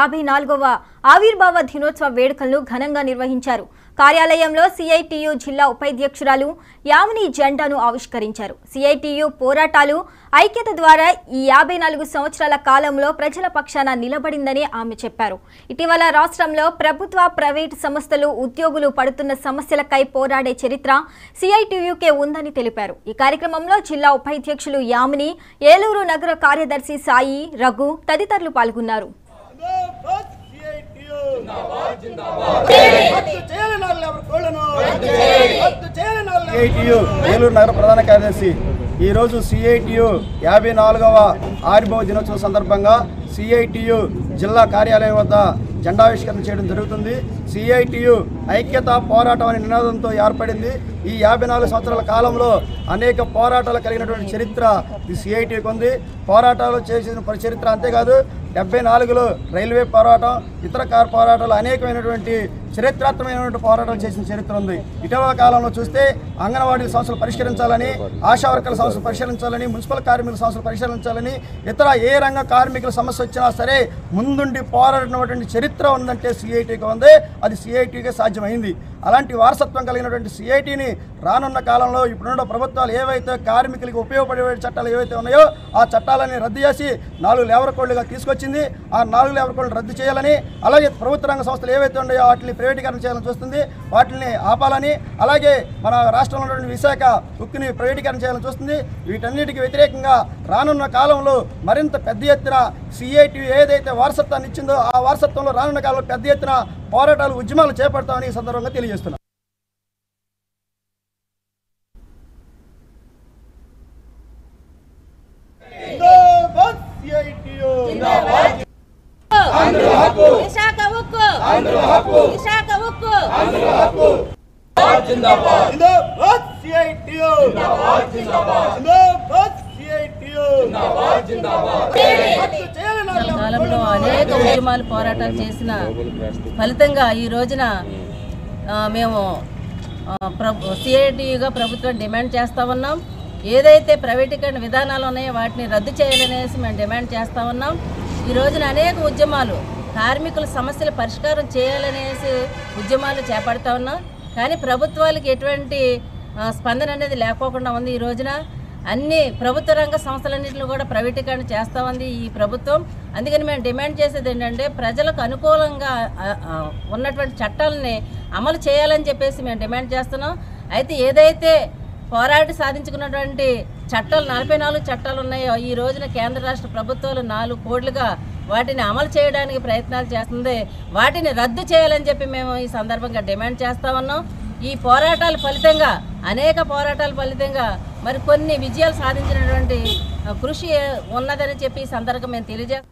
54వ ఆవిర్భావ దినోత్సవ వేడుకలను ఘనంగా నిర్వహించారు. కార్యాలయంలో సిఐటియు జిల్లా ఉపాధ్యక్షురాలు యామిని జెండాను ఆవిష్కరించారు. సిఐటియు పోరాటాలు ఐక్యత ద్వారా ఈ 54 సంవత్సరాల కాలంలో ప్రజల పక్షాన నిలబడిందని ఆమె చెప్పారు. ఇటీవల రాష్ట్రంలో ప్రభుత్వ ప్రైవేటు సంస్థలు ఉద్యోగులు పడుతున్న సమస్యలకై పోరాడే చరిత్ర సిఐటియుకే ఉందని తెలిపారు. ఈ కార్యక్రమంలో జిల్లా ఉపాధ్యక్షులు యామిని, ఏలూరు నగర కార్యదర్శి సాయి, రఘు తదితరులు పాల్గొన్నారు. ఏలూరు నగర ప్రధాన కార్యదర్శి ఈరోజు సిఐటియు 54వ ఆవిర్భావ దినోత్సవం సందర్భంగా సిఐటియు జిల్లా కార్యాలయం వద్ద జెండావిష్కరణ చేయడం జరుగుతుంది. సిఐటియు ఐక్యత పోరాటం అనే నినాదంతో ఏర్పడింది. ఈ 54 సంవత్సరాల కాలంలో అనేక పోరాటాలు కలిగినటువంటి చరిత్ర ఈ సిఐటికి ఉంది. పోరాటాలు చేసిన చరిత్ర అంతేకాదు 74లో రైల్వే పోరాటం, ఇతర పోరాటాలు అనేకమైనటువంటి చరిత్రాత్మకమైనటువంటి పోరాటాలు చేసిన చరిత్ర ఉంది. ఇటీవల కాలంలో చూస్తే అంగన్వాడీ సమస్యలు పరిష్కరించాలని, ఆశా వర్కర్ల సమస్యలు పరిష్కరించాలని, మున్సిపల్ కార్మికుల సమస్యలు పరిష్కరించాలని, ఇతర ఏ రంగ కార్మికుల సమస్య వచ్చినా సరే ముందుండి పోరాడినటువంటి చరిత్ర ఉందంటే సిఐటికి ఉంది. అది సిఐటికే సాధ్యమైంది. అలాంటి వారసత్వం కలిగినటువంటి సిఐటిని రానున్న కాలంలో ఇప్పుడున్న ప్రభుత్వాలు ఏవైతే కార్మికులకు ఉపయోగపడే చట్టాలు ఏవైతే ఉన్నాయో ఆ చట్టాలని రద్దు చేసి 4 లేబర్ కోడ్లుగా తీసుకొచ్చింది. ఆ 4 లేబర్ కోడ్లు రద్దు చేయాలని, అలాగే ప్రభుత్వ రంగ సంస్థలు ఏవైతే ఉన్నాయో వాటిని ప్రైవేటీకరణ చేయాలని చూస్తుంది, వాటిని ఆపాలని, అలాగే మన రాష్ట్రంలో ఉన్నటువంటి విశాఖ ఉక్కుని ప్రైవేటీకరణ చేయాలని చూస్తుంది. వీటన్నిటికీ వ్యతిరేకంగా రానున్న కాలంలో మరింత పెద్ద ఎత్తున సిఐటి ఏదైతే వారసత్వాన్ని ఇచ్చిందో ఆ వారసత్వంలో రానున్న కాలంలో పెద్ద ఎత్తున పోరాటాలు, ఉద్యమాలు చేపడతామని ఈ సందర్భంగా తెలియజేస్తున్నాం. కాలంలో అనేక ఉద్యమాలు పోరాటాలు చేసిన ఫలితంగా ఈ రోజున మేము సిఐటియుగా ప్రభుత్వం డిమాండ్ చేస్తూ ఉన్నాం. ఏదైతే ప్రైవేటీకరణ విధానాలు ఉన్నాయో వాటిని రద్దు చేయాలనేసి మేము డిమాండ్ చేస్తూ ఉన్నాం. ఈ రోజున అనేక ఉద్యమాలు, కార్మికుల సమస్యలు పరిష్కారం చేయాలనేసి ఉద్యమాలు చేపడతా ఉన్నాం. కానీ ప్రభుత్వాలకు ఎటువంటి స్పందన అనేది లేకోకుండా ఉంది. ఈ రోజున అన్ని ప్రభుత్వ రంగ సంస్థలన్నింటినీ కూడా ప్రైవేటీకరణ చేస్తూ ఉంది ఈ ప్రభుత్వం. అందుకని మేము డిమాండ్ చేసేది ఏంటంటే ప్రజలకు అనుకూలంగా ఉన్నటువంటి చట్టాలని అమలు చేయాలని చెప్పేసి మేము డిమాండ్ చేస్తున్నాం. అయితే ఏదైతే పోరాటి సాధించుకున్నటువంటి చట్టాలు 44 చట్టాలు ఉన్నాయో ఈ రోజున కేంద్ర రాష్ట్ర ప్రభుత్వాలు 4 కోట్లుగా వాటిని అమలు చేయడానికి ప్రయత్నాలు చేస్తుంది. వాటిని రద్దు చేయాలని చెప్పి మేము ఈ సందర్భంగా డిమాండ్ చేస్తూ ఉన్నాం. ఈ పోరాటాల ఫలితంగా, అనేక పోరాటాల ఫలితంగా మరి కొన్ని విజయాలు సాధించినటువంటి కృషి ఉన్నదని చెప్పి ఈ సందర్భంగా మేము తెలియజేస్తాం.